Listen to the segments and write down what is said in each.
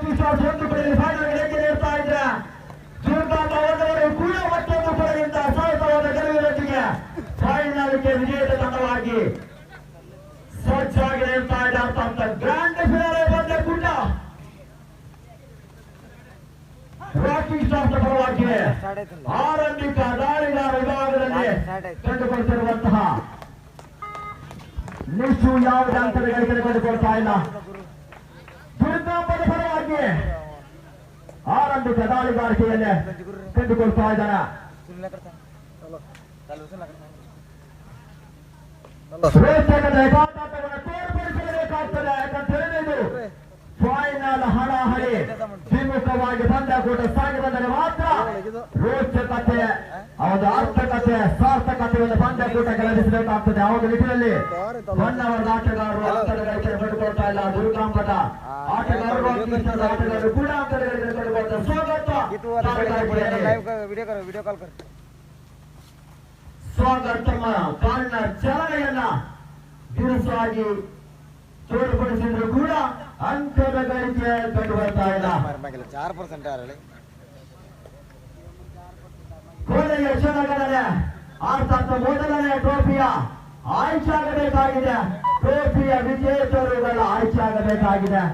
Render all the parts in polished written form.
ಒಂದು ಪಡೆಯಲ್ಲಿ ಫೈನಲ್ ಗೆದ್ದು ನೀಡ್ತಾ ಇದ್ರೆ ದುರ್ಗಾಂಬವರು ಕೂಡ ಮತ್ತೊಂದು ಪಡೆಯಿಂದ ಸಹಜವಾದ ಗೆಲುವಿನೊಂದಿಗೆ ಫೈನಲ್ಗೆ ವಿಜೇತ ತಂಡವಾಗಿ ಸಜ್ಜಾಗಿ ನಿಲ್ತಾ ಇದ್ದಂತ ಗ್ರ್ಯಾಂಡ್ ಫಿನಾಲೆ ಬಂದ ಕೂಡ ರಾಕಿಂಗ್ ಸ್ಟಾರ್ಸ್ ಪರವಾಗಿ ಆರಂಭಿಕ ದಾಳಿಗಾರ ವಿಭಾಗದಲ್ಲಿ ಕಂಡುಕೊಳ್ತಿರುವಂತಹ ನಿಶು ಯಾವುದೇ ಅಂತರಗಳಿಗೆ ಕಂಡುಕೊಳ್ತಾ ಇಲ್ಲ. ದುರ್ಗಾಂಬದ ಪರವಾಗಿ ಆರಂಭಿಕ ದಾಳಿಗಾರಿಕೆಯಲ್ಲೇ ಕಂಡುಕೊಳ್ತಾ ಇದ್ದಾನೆ. ತೋರ್ಪಡಿಸಬೇಕಾಗ್ತದೆ. ಯಾಕಂತ ಹೇಳಿದ್ದು ಫೈನಲ್ ಹಣಾಹಣಿ ದ್ವಿಮುಖವಾಗಿ ಬಂದಕೂಟ ಸಾಗಿ ಬಂದರೆ ಮಾತ್ರ ರೋಚಕತೆ ಅವರ ಅರ್ಥಕತೆ ಸಾರ್ಥಕತೆಯನ್ನು ಬಂದಕೂಟ ಗೆಲ್ಲಿಸಬೇಕಾಗ್ತದೆ. ಆ ಒಂದು ನಿಟ್ಟಿನಲ್ಲಿ ಬಣ್ಣವರದ ಆಟಗಾರರು ಅಂತರಗಳಿಗೆ ಕಂಡುಕೊಳ್ತಾ ಇಲ್ಲ. ದುರ್ಗಾಂಬದ ಆಟಗಾರರು ಆಟಗಾರರು ಕೂಡ ಅಂತರಗಳಿಗೆ ಕಂಡುಕೊಳ್ತಾರೆ. ಸ್ವಾಗತ ತಮ್ಮ ಕಾರಿನ ಚಾಲನೆಯನ್ನ ಬಿರುಸಾಗಿ ತೋರ್ಪಡಿಸಿದ್ರು ಕೂಡ ಅಂಕದ ಗಳಿಕೆ ಕಂಡು ಬರ್ತಾ ಇಲ್ಲ. ಕೊನೆಯ ಕ್ಷಣಗಳಲ್ಲಿ ಅರ್ಥಾತ್ ಮೊದಲನೇ ಟ್ರೋಫಿಯ ಆಯ್ಕೆ ಆಗಬೇಕಾಗಿದೆ. ಟ್ರೋಫಿಯ ವಿಜೇತರುಗಳ ಆಯ್ಕೆ ಆಗಬೇಕಾಗಿದೆ.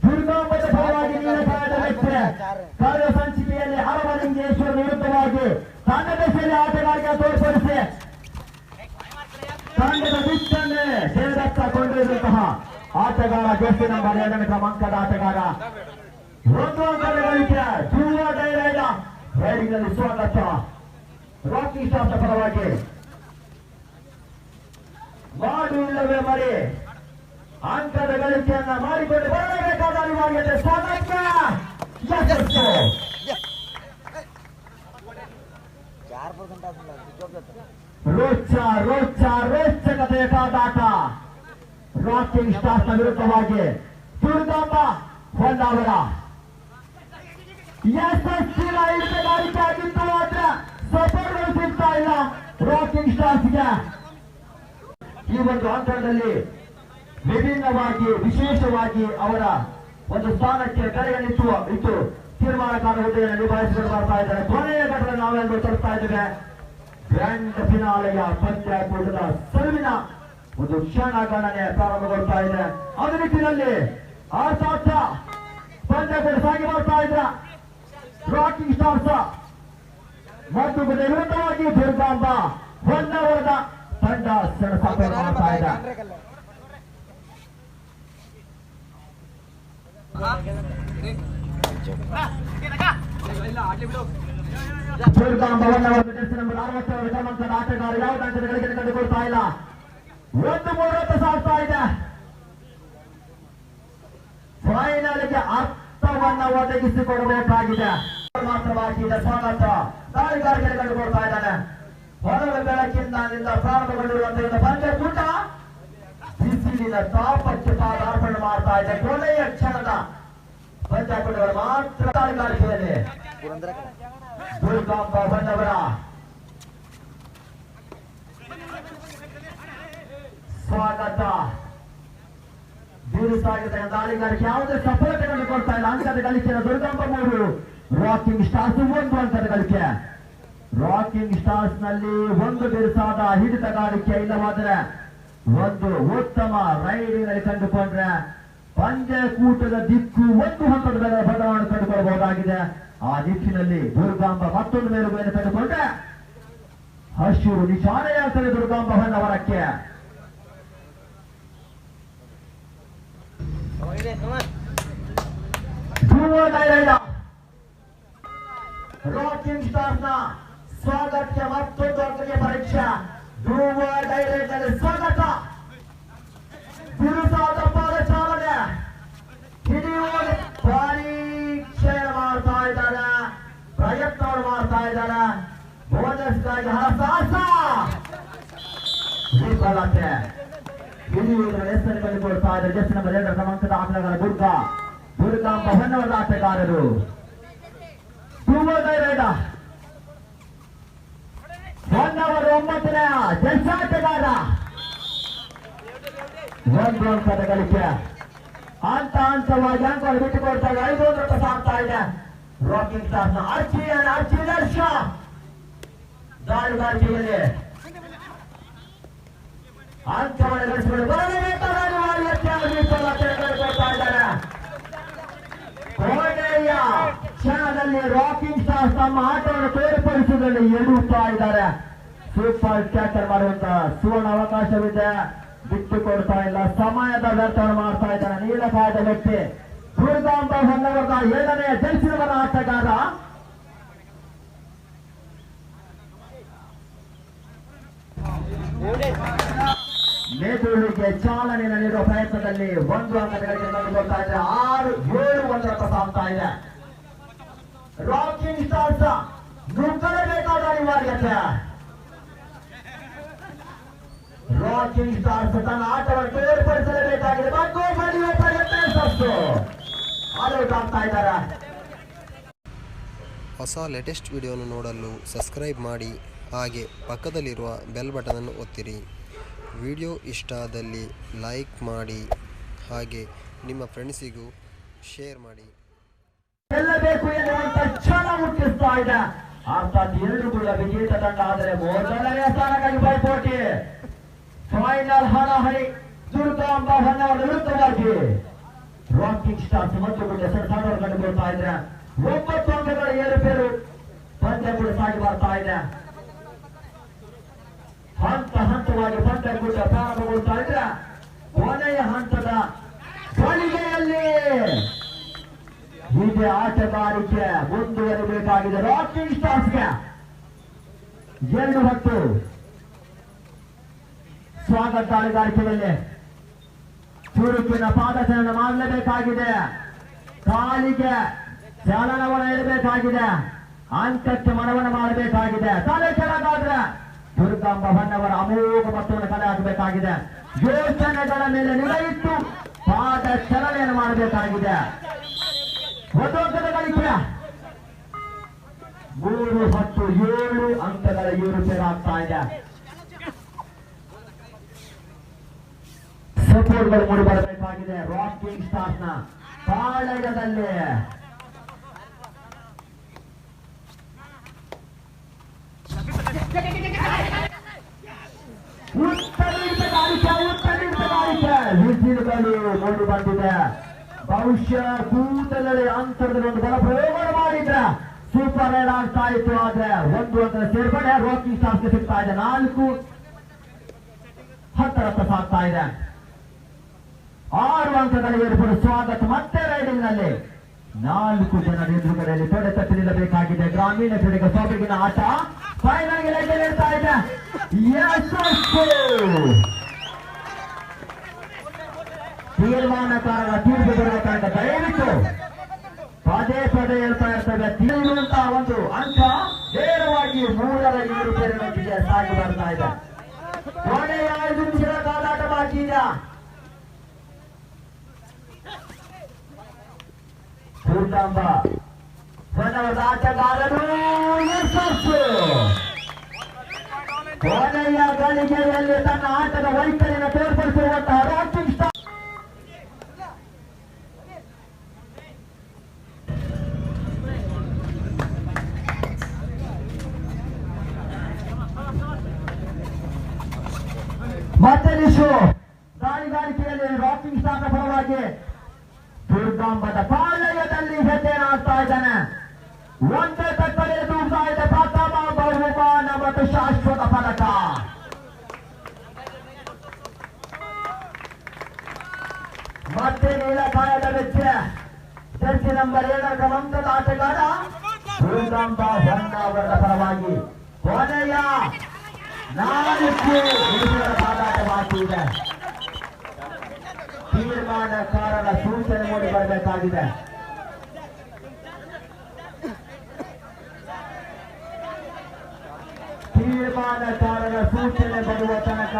ದುರ್ಗಾಂಬದ ಪರವಾಗಿ ನೀಲಕಾಯದ ವ್ಯಕ್ತಿ ಕಾರ್ಯ ಸಂಚಿಕೆಯಲ್ಲಿ ಹರಮಲಿಂಗೇಶ್ವರ ವಿರುದ್ಧವಾಗಿ ತಂಡದ ಸೇರಿ ಆಟಗಾರರಿಗೆ ತೋರ್ಪಡಿಸಿ ತಂಡದ ದಿಕ್ಕನ್ನೇ ಸೇರತ್ತ ಕೊಂಡಿರುವಂತಹ ಆಟಗಾರ ಜೋಸಿ ನಂಬರ್ 2ನೇ ಕ್ರಮಾಂಕದ ಆಟಗಾರ ಒಂದು ಅಂಕದ ಗಳಿಕೆ ಧ್ರುವ ಡೈರೈಡ ರೈಡಿಂಗ್ನಲ್ಲಿ ಸ್ವಾಗತ. ರಾಕಿಂಗ್ ಸ್ಟಾರ್ಸ್ ಪರವಾಗಿ ಮಾಡು ಇಲ್ಲವೇ ಮರಿ ಅಂಕದ ಗಳಿಕೆಯನ್ನ ಮಾಡಿಕೊಂಡು ಬರಬೇಕಾದ ಅನಿವಾರ್ಯತೆ. ಸ್ವಾಗತ ರೋಚಕತೆಯ ಕಾದಾಟ. ರಾಕಿಂಗ್ ಸ್ಟಾರ್ಸ್ ನ ವಿರುದ್ಧವಾಗಿ ದುರ್ಗಾಂಬ ಹೊಂದಾವರ ಯಶಸ್ವಿನ ಹಿಡಿತಗಾರಿಕೆ ಆಗಿತ್ತು. ಆದ್ರೆ ಸಫಲಗಳು ಸಿಗ್ತಾ ಇಲ್ಲ ರಾಕಿಂಗ್ ಸ್ಟಾರ್ಸ್ಗೆ. ಈ ಒಂದು ಅಂತರದಲ್ಲಿ ವಿಭಿನ್ನವಾಗಿ ವಿಶೇಷವಾಗಿ ಅವರ ಒಂದು ಸ್ಥಾನಕ್ಕೆ ಕಡೆಗಣಿಸುವ ತೀರ್ಮಾನಕಾರ ಹುದ್ದೆಯನ್ನು ನಿಭಾಯಿಸಿಕೊಂಡು ಬರ್ತಾ ಇದ್ದಾರೆ. ಕೊನೆಯ ಘಟ್ಟದಲ್ಲಿ ನಾವೆಲ್ಲರೂ ತಲುಪ್ತಾ ಇದ್ದೇವೆ. ಗ್ರ್ಯಾಂಡ್ ಫಿನಾಲೆಯ ಪಂದ್ಯಾಕೂಟದ ಸಲುವಿನ ಒಂದು ಕ್ಷಣಗಣನೆ ಪ್ರಾರಂಭಗೊಳ್ತಾ ಇದೆ. ಅದೇ ನಿಟ್ಟಿನಲ್ಲಿ ಅರ್ಥಾತ್ ಪಂದ್ಯಾಕೂಟ ಸಾಗಿ ಬರ್ತಾ ಇದ್ರ ರಾಕಿಂಗ್ ಸ್ಟಾರ್ಸ್ ಮತ್ತು ವಿರುದ್ಧವಾಗಿ ದುರ್ಗಾಂಬ ಹೊನ್ನವರದ ತಂಡ ಸೆಣಸಾಟ ಮಾಡ್ತಾ ಇದೆ. ದುರ್ಗಾಂಬ ಹೊನ್ನವರದ ಜೆರ್ಸಿ ನಂಬರ್ 62 ಕ್ರಮಾಂಕದ ಆಟಗಾರ ಯಾವುದೇ ಅಂಕಗಳಿಗೆ ಕಂಡುಕೊಳ್ತಾ ಇಲ್ಲ. 1-3 ಸಾಗ್ತಾ ಇದೆ. ಫೈನಲ್ಗೆ ಅರ್ಥವನ್ನ ಒದಗಿಸಿಕೊಡಬೇಕಾಗಿದೆ. ಮಾತ್ರವಾಗಿದೆ. ಸ್ವಾಗತ ದಾಳಿಗಾರಿಕೆ ಕಂಡುಕೊಳ್ತಾ ಇದ್ದಾನೆ. ಹೊರಗ ಬೆಳಕಿನಿಂದ ಪ್ರಾರಂಭಗೊಂಡಿರುವಂತಹ ಪಂದ್ಯಕೂಟ ಬಿಸಿಲಿನ ತಾಪಕ್ಕೆ ಪಾದಾರ್ಪಣೆ ಮಾಡ್ತಾ ಇದೆ. ಕೊನೆಯ ಕ್ಷಣದ ಪಂದ್ಯಕೂಟಗಳು ಮಾತ್ರ ದಾಳಿಗಾರಿಕೆಯಲ್ಲಿ ದುರ್ಗಾಂಬ ಹೊನ್ನವರ ಸ್ವಾಗತ. ಬಿರುಸಾಗಿದೆ ದಾಳಿಗಾರಿಕೆ. ಯಾವುದೇ ಸಫಲತೆ ಕಂಡುಕೊಳ್ತಾ ಇಲ್ಲ. ಅಂಕದ ಗಳಿಕೆ ದುರ್ಗಾಂಬ 3, ರಾಕಿಂಗ್ ಸ್ಟಾರ್ಸ್ 1 ಅಂಕದ ಗಳಿಕೆ. ರಾಕಿಂಗ್ ಸ್ಟಾರ್ಸ್ ನಲ್ಲಿ ಒಂದು ಬಿರುಸಾದ ಹಿಡಿತಗಾರಿಕೆ ಇಲ್ಲವಾದರೆ ಒಂದು ಉತ್ತಮ ರೈಡಿಂಗ್ ನಲ್ಲಿ ಕಂಡುಕೊಂಡ್ರೆ ಪಂದ್ಯಕೂಟದ ದಿಕ್ಕು ಒಂದು ಹಂತದ ಬದಲಾವಣೆ ಕಂಡುಕೊಳ್ಳಬಹುದಾಗಿದೆ. ಆ ನಿಟ್ಟಿನಲ್ಲಿ ದುರ್ಗಾಂಬ ಮತ್ತೊಂದು ಮೇಲುಗೈಯನ್ನು ಕಂಡುಕೊಂಡ್ರೆ ಹಸಿರು ನಿಶಾನೆಯಾಗ್ತದೆ ದುರ್ಗಾಂಬ ಹೊನ್ನವರಕ್ಕೆ. ರಾಕಿಂಗ್ ಸ್ಟಾರ್ಸ್ ನ ಸ್ವಾಗತಕ್ಕೆ ಮತ್ತೊಂದು ಅಂಕಕ್ಕೆ ಪರೀಕ್ಷೆ. ಧ್ರುವ ಡೈರೆಕ್ಟ್ ನಲ್ಲಿ ಸ್ವಾಗತ. ಬಿರುಸಾದ ಪಾದಚಾಲನೆ ಹಿಡಿಯುವ ಪರೀಕ್ಷೆ ಮಾಡ್ತಾ ಇದ್ದಾರೆ. ಪ್ರಯತ್ನವನ್ನು ಮಾಡ್ತಾ ಇದ್ದಾರೆ. ಬೋನಸ್ಗಾಗಿ ಹರಸಾಹಸ ವಿಫಲತೆ. ಹಿಡಿಯುವುದರ ಹೆಸರು ಕಂಡುಕೊಳ್ತಾ ಇದ್ದಾರೆ. ಜೆರ್ಸಿ ನಂಬರ್ 2 ಕ್ರಮಾಂಕದ ಆಟಗಾರ ದುರ್ಗಾಂಬ ಹೊನ್ನವರದ ಆಟಗಾರರು. ಹೊನ್ನವರು 9ನೇ ಜೆರ್ಸಿ ಆಟಗಾರ ಒಂದು ಅಂಕದ ಗಳಿಕೆ. ಹಂತವಾಗಿ ಅಂಕಗಳು ಬಿಟ್ಟುಕೊಡ್ತಾ ಇದೆ. 5 ರೂಪಾಯಿ ಸಾಗ್ತಾ ಇದೆ ರಾಕಿಂಗ್ ಸ್ಟಾರ್ಸ್ ನ ಅರ್ಚಿ ದಾಳಿಗಾರಿಕೆಯಲ್ಲಿ ಅಂಕವನ್ನು ಗಳಿಸಿಕೊಂಡು ಬರಲೇಬೇಕಾದ ಕೊಡ್ತಾ ಇದ್ದಾರೆ. ಕೊನೆಯ ಕ್ಷಣದಲ್ಲಿ ರಾಕಿಂಗ್ ಸ್ಟಾರ್ಸ್ ತಮ್ಮ ಆಟವನ್ನು ತೋರ್ಪಡಿಸುವುದರಲ್ಲಿ ಎಡುತ್ತಾ ಇದ್ದಾರೆ. ಸೂಪರ್ ಕ್ಯಾಚರ್ ಮಾಡುವಂತಹ ಸುವರ್ಣ ಅವಕಾಶವಿದೆ, ಬಿಟ್ಟು ಕೊಡ್ತಾ ಇಲ್ಲ. ಸಮಯದ ವ್ಯರ್ಥವನ್ನು ಮಾಡ್ತಾ ಇದ್ದಾನೆ ನೀಲಕಾಯದ ವ್ಯಕ್ತಿ ದುರ್ಗಾಂಬ ಹೊನ್ನವರದ 7ನೇ ಜನಿಸಿದವರ ಆಟಗಾರ. ಮೆದುಳಿಗೆ ಚಾಲನೆಯನ್ನು ನೀಡುವ ಪ್ರಯತ್ನದಲ್ಲಿ 1 ಅಂಕಗಳಿಗೆ ತಂದುಕೊಳ್ತಾ ಇದೆ. 6-7 ಸಾಗ್ತಾ ಇದೆ. ರಾಕಿಂಗ್ ಸ್ಟಾರ್ಸ್ ನುಗ್ಗಲೇಬೇಕಾದ ಅನಿವಾರ್ಯತೆ. ರಾಕಿಂಗ್ ಸ್ಟಾರ್ಸ್ ತನ್ನ ಆಟವನ್ನು ತೋರ್ಪಡಿಸಲೇಬೇಕಾಗಿದೆ. ಆಗ್ತಾ ಇದ್ದಾರೆ. ಹೊಸ ಲೇಟೆಸ್ಟ್ ವಿಡಿಯೋವನ್ನು ನೋಡಲು ಸಬ್ಸ್ಕ್ರೈಬ್ ಮಾಡಿ, ಹಾಗೆ ಪಕ್ಕದಲ್ಲಿರುವ ಬೆಲ್ ಬಟನನ್ನು ಒತ್ತಿರಿ. ವಿಡಿಯೋ ಇಷ್ಟ ಆದಲ್ಲಿ ಲೈಕ್ ಮಾಡಿ, ಹಾಗೆ ನಿಮ್ಮ ಫ್ರೆಂಡ್ಸಿಗೂ ಶೇರ್ ಮಾಡಿ. ಗೆಲ್ಲಬೇಕು ಎನ್ನುವಂತ ಕ್ಷಣ ಮುಟ್ಟಿಸ್ತಾ ಇದೆ. ಅರ್ಥಾತ್ 2 ಕೂಡ ವಿಜೇತ ತಂಡ ಆದರೆ ಮೊದಲನೇ ಸ್ಥಾನಕ್ಕಾಗಿ ಪೈಪೋಟಿ. ಫೈನಲ್ ಹಣಾಹಣಿ ದುರ್ಗಾಂಬ ಹೊನ್ನವರ ವಿರುದ್ಧವಾಗಿ ರಾಕಿಂಗ್ ಸ್ಟಾರ್ಸ್ ಮತ್ತು ಕೂಡ ಸರಸಾಡವರು ಕಂಡುಕೊಳ್ತಾ ಇದ್ರೆ 9 ಅಂಕಗಳ ಏರುಪೇರು ಪಂದ್ಯ ಕೂಡ ಸಾಗಿ ಬರ್ತಾ ಇದೆ. ಹಂತವಾಗಿ ಪಂದ್ಯ ಕೂಡ ಪ್ರಾರಂಭಗೊಳ್ತಾ ಇದ್ರೆ ಕೊನೆಯ ಹಂತದ ಗಳಿಗೆಯಲ್ಲಿ ಹೀಗೆ ಆಟಗಾರಿಕೆ ಮುಂದುವರಿಬೇಕಾಗಿದೆ. ರಾಕಿಂಗ್ ಸ್ಟಾರ್ಸ್ಗೆ 2-10 ಸ್ವಾಗತ. ದಾಳಿಗಾರಿಕೆಯಲ್ಲಿ ಚುರುಕಿನ ಪಾದಚಲನ ಮಾಡಲೇಬೇಕಾಗಿದೆ. ಕಾಲಿಗೆ ಚಾಲನವನ್ನು ಇಡಬೇಕಾಗಿದೆ. ಅಂಕಕ್ಕೆ ಮನವನ್ನು ಮಾಡಬೇಕಾಗಿದೆ. ತಲೆ ಕೆಳಗಾದ್ರೆ ದುರ್ಗಾಂಬ ಹೊನ್ನವರ ಅಮೋಘ ಮೊತ್ತವನ್ನು ಕಲೆ ಹಾಕಬೇಕಾಗಿದೆ. ಯೋಚನೆಗಳ ಮೇಲೆ ನಿಲಯಿಟ್ಟು ಪಾದ ಚಲನೆಯನ್ನು ಮಾಡಬೇಕಾಗಿದೆ. 1 ಅಂಕದ ಗಳಿಕೆ. 3-10 7 ಅಂಕಗಳ ಏರುಪೇರಾಗ್ತಾ ಇದೆ. ಸಪೋರ್ಟ್ಗಳು ಮೂಡಿ ಬರಬೇಕಾಗಿದೆ ರಾಕಿಂಗ್ ಸ್ಟಾರ್ಸ್ ನ ಪಾಳಯದಲ್ಲಿ. ವಿಸಿಲ್ಗಳು ಮೂಡಿ ಬಂದಿದೆ. ಬಹುಶಃ ಕೂತಲಲ್ಲಿ ಅಂತರದಲ್ಲಿ ಒಂದು ಬಲ ಪ್ರಯೋಗ ಮಾಡಿದ್ರೆ ಸೂಪರ್ ರೈಡ್ ಆಗ್ತಾ ಇತ್ತು. ಆದ್ರೆ 1 ಅಂಕದ ಸೇರ್ಪಡೆ ರಾಕಿಂಗ್ ಸ್ಟಾರ್ಸ್ಗೆ ಸಿಗ್ತಾ ಇದೆ. 4-10 ಸಾಗ್ತಾ ಇದೆ. 6 ಅಂಕಗಳ ಏರ್ಪಡು ಸ್ವಾಗತ. ಮತ್ತೆ ರೈಡಿಂಗ್ ನಲ್ಲಿ 4 ಜನರ ಎದುರುಗಡೆಯಲ್ಲಿ ತೊಡೆ ತಟ್ಟಿ ನಿಲ್ಲಬೇಕಾಗಿದೆ. ಗ್ರಾಮೀಣ ಕ್ರೀಡೆಗೆ ಸೊಬಗಿನ ಆಟ ಫೈನಲ್ಗೆ ಲಗ್ಗೆ ನೀಡ್ತಾ ಇದೆ. ತೀರ್ಮಾನಕಾರರ ತೀರ್ಪು ಬರಬೇಕಂತ ದಯವಿಟ್ಟು ಪದೇ ಹೇಳ್ತಾ ಇರ್ತವೆ. ತಿಳಿಯುವಂತಹ ಒಂದು ಅಂಕ ನೇರವಾಗಿ 3ರ ಏರುಪೇರಿನೊಂದಿಗೆ ಸಾಗಿ ಬರ್ತಾ ಇದೆ. ಕೊನೆಯ 5 ನಿಮಿಷಗಳ ಕಾದಾಟ ಬಾಕಿ ಇದೆ. ದುರ್ಗಾಂಬ ಹೊನ್ನವರದ ಆಟಗಾರರು ಕೊನೆಯ ಗಳಿಗೆಯಲ್ಲಿ ತನ್ನ ಆಟದ ವೈಖರಿಯನ್ನು ತೋರ್ಪಡಿಸಿರುವಂತಹ ರಾಕಿಂಗ್ ಸ್ಟಾರ್ ಮತ್ತೆ ದಾಳಿಗಾರಿಕೆಯಲ್ಲಿ ರಾಕಿಂಗ್ ಸ್ಟಾರ್ನ ಪರವಾಗಿ ದುರ್ಗಾಂಬದ ಪಾಳಯದಲ್ಲಿ ಹೆಜ್ಜೆನಾಗ್ತಾ ಇದ್ದಾನೆ. ಒಂದೇ ತಕ್ಕಡೆ ತೂಗ್ತಾ ಇದೆ ಪ್ರಥಮ ಬಹುಮಾನ ಮತ್ತು ಶಾಶ್ವತ ಪದಕ. ಮತ್ತೆ ನೀಲಕಾಯದ ವೆಚ್ಚ ಜರ್ಸಿ ನಂಬರ್ 7 ಕ್ರಮಾಂಕದ ಆಟಗಾರ ದುರ್ಗಾಂಬ ಹೊನ್ನವರದ ಪರವಾಗಿ ಕೊನೆಯ 4 ನಿಮಿಷಗಳ ಕಾದಾಟ ಬಾಕಿ ಇದೆ. ತೀರ್ಮಾನಕಾರರ ಸೂಚನೆ ಮೂಡಿ ಬರಬೇಕಾಗಿದೆ. ತೀರ್ಮಾನಕಾರರ ಸೂಚನೆ ಬರುವ ತನಕ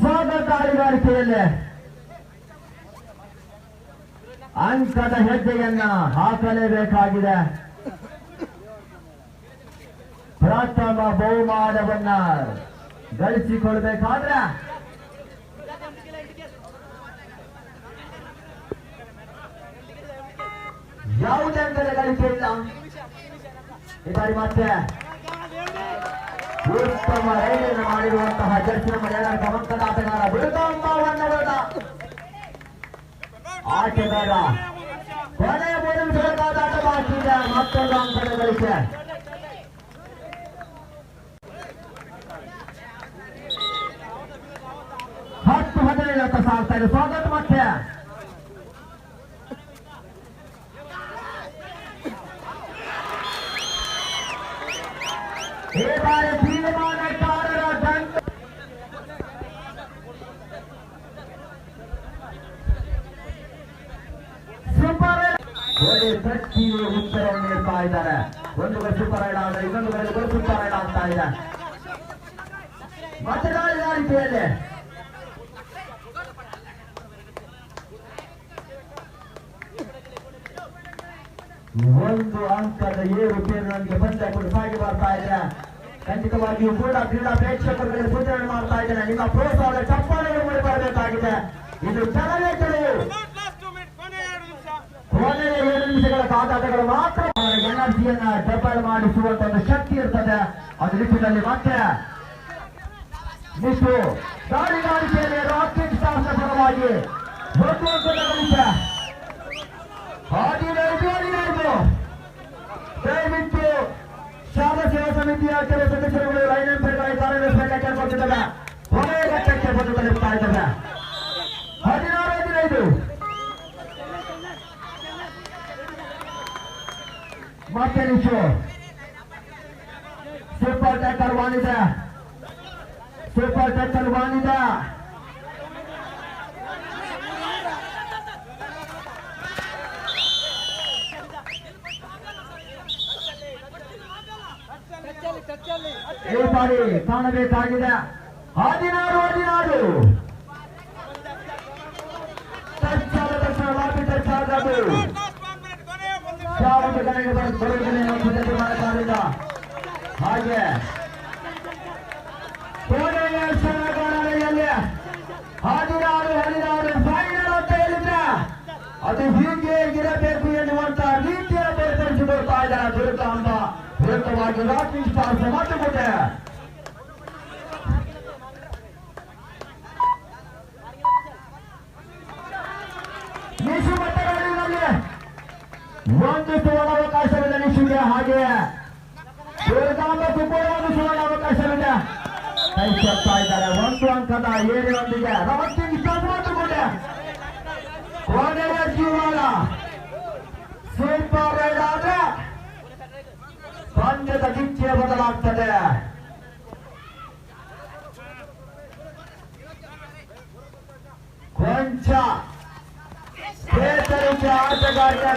ಸ್ವಾಗತ ದಾಳಿಗಾರಿಕೆಯಲ್ಲಿ ಅಂಕದ ಹೆಜ್ಜೆಯನ್ನ ಹಾಕಲೇಬೇಕಾಗಿದೆ. ಪ್ರಥಮ ಬಹುಮಾನವನ್ನ ಗಳಿಸಿಕೊಳ್ಬೇಕಾದ್ರೆ ಯಾವುದೇ ಅಂಕದ ಗಳಿಕೆ ಇಲ್ಲ. ಈ ಬಾರಿ ಮತ್ತೆ ಉತ್ತಮ ರೈಲನ್ನು ಮಾಡಿರುವಂತಹ ಜರ್ಸಿ ನಂಬರ್ 2 ಕ್ರಮಾಂಕದ ಆಟಗಾರ ಬಿರುದಾಂಬವನ್ನು ಹೊಡೆದ ಆಟಗಾರ ಕೊನೆಯ 3 ನಿಮಿಷಗಳಾದ ಆಟ ಬಾಕಿ ಇದೆ. ಮತ್ತೊಂದು ಅಂಕದ ಗಳಿಕೆ. ಹತ್ತು 15 ಸಾಗ್ತಾ ಇದೆ. ಸ್ವಾಗತ ಮತ್ತೆ ಈ ಬಾರಿ ತೀರ್ಮಾನಕಾರರ ದಂಡ ಸೂಪರ್ ಪ್ರತಿಗೆ ಉತ್ತರವನ್ನು ನೀಡ್ತಾ ಇದ್ದಾರೆ. ಒಂದು ಗೋಲ್ ಸೂಪರ್ ರೈಡ್ ಆದ್ರೆ ಇನ್ನೊಂದು ಗೋಲ್ ಸೂಪರ್ ರೈಡ್ ಆಗ್ತಾ ಇದೆ. ಮತದಾರರಿಯಲ್ಲಿ ಒಂದು ಅಂಕದ ಏರುಪೇರಿನೊಂದಿಗೆ ಪಂದ್ಯ ಕೂಡ ಸಾಗಿ ಬರ್ತಾ ಇದೆ. ಖಂಡಿತವಾಗಿಯೂ ಕೂಡ ಕ್ರೀಡಾ ಪ್ರೇಕ್ಷಕರಿಗೆ ಸೂಚನೆ ಮಾಡ್ತಾ ಇದ್ದೇನೆ, ನಿಮ್ಮ ಪ್ರೋತ್ಸಾಹದ ಚಪ್ಪಾಳೆಗಳು ಮಾಡಿ ಬರಬೇಕಾಗಿದೆ. ಇದು ಕೆಲವೇ ಕೆಲವು ಕೊನೆಯ 7 ನಿಮಿಷಗಳ ಕಾದಾಟಗಳು ಮಾತ್ರ ಎನರ್ಜಿಯನ್ನ ಡಬಲ್ ಮಾಡಿಸುವಂತ ಒಂದು ಶಕ್ತಿ ಇರ್ತದೆ. ಅದು ನಿಟ್ಟಿನಲ್ಲಿ ಮತ್ತೆ ನಿಟ್ಟು ದಾಳಿಗಾರಿಕೆಯಲ್ಲಿ ರಾಕಿಂಗ್ ಸ್ಟಾರ್ಸ್ ಪರವಾಗಿ ಒಂದು ಅಂಕದ ಗಳಿಕೆ. 15 ದಯವಿಟ್ಟು ಶಾಲಾ ಸೇವಾ ಸಮಿತಿಯ ಕೆಲವು ಸದಸ್ಯರುಗಳು ಲೈನ್ ಎಂಪೈರ್ಗಳ ಕಾರ್ಯನಿರ್ವಹಿಸಲು ಕೇಳ್ಕೊಳ್ತಿದ್ದಾರೆ. ಕೊನೆಯ ಘಟ್ಟಕ್ಕೆ ಬಂದು ತಲುಪ್ತಾ ಇದ್ದಾರೆ. 16-15 ಮತ್ತೆ ನಿಶು ಸೂಪರ್ ಟ್ಯಾಕಲ್ ವಾಣಿದೆ. ಸೂಪರ್ ಟ್ಯಾಕಲ್ ವಾಣಿದೆ. ಈ ಬಾರಿ ಕಾಣಬೇಕಾಗಿದೆ. 16-16 ತಕ್ಷಣ ಲಾಬಿ ಟಚ್ ಆಗದು. ಹಾಗೆ ಕೊನೆಯ ಕ್ಷಣಗಳಲ್ಲಿ 16-16 ಫೈನಲ್ ಅಂತ ಹೇಳಿದ್ರೆ ಅದು ಹೀಗೆ ಇರಬೇಕು ಎನ್ನುವಂತ ರೀತಿಯಲ್ಲಿ ಬೇರ್ಪಡಿಸಿಕೊಡ್ತಾ ಇದ್ದಾರೆ ದುರ್ಗಾಂಬ. ವಿರುದ್ಧವಾಗಿ ರಾಕಿಂಗ್ ಸ್ಟಾರ್ಸ್ ಮಾತುಕತೆ. ನಿಶು ಮಟ್ಟಗಳಲ್ಲಿ ಒಂದು ಸುವರ್ಣಾವಕಾಶವಿದೆ ನಿಶುಗೆ. ಹಾಗೆ ದುರ್ಗಾಂಬ ಕೂಡ ಒಂದು ಸುವರ್ಣಾವಕಾಶವಿದೆ. ಕೈ ಚೆಪ್ತಾ ಇದ್ದಾರೆ. ಒಂದು ಅಂಕದ ಏರಿನೊಂದಿಗೆ ರಾಕಿಂಗ್ ಸ್ಟಾರ್ಸ್ ಮಾತುಕತೆ. ಕೊನೆಯ ಜೀವನ ಸೂಪರ್ ರೈಡ್ ಆದ್ರೆ ಪಂದ್ಯದ ದಿಕ್ಕೆ ಬದಲಾಗ್ತದೆ. ಕೊಂಚ ಚೇತರಿಕೆ ಆಟಗಾರರಿಗೆ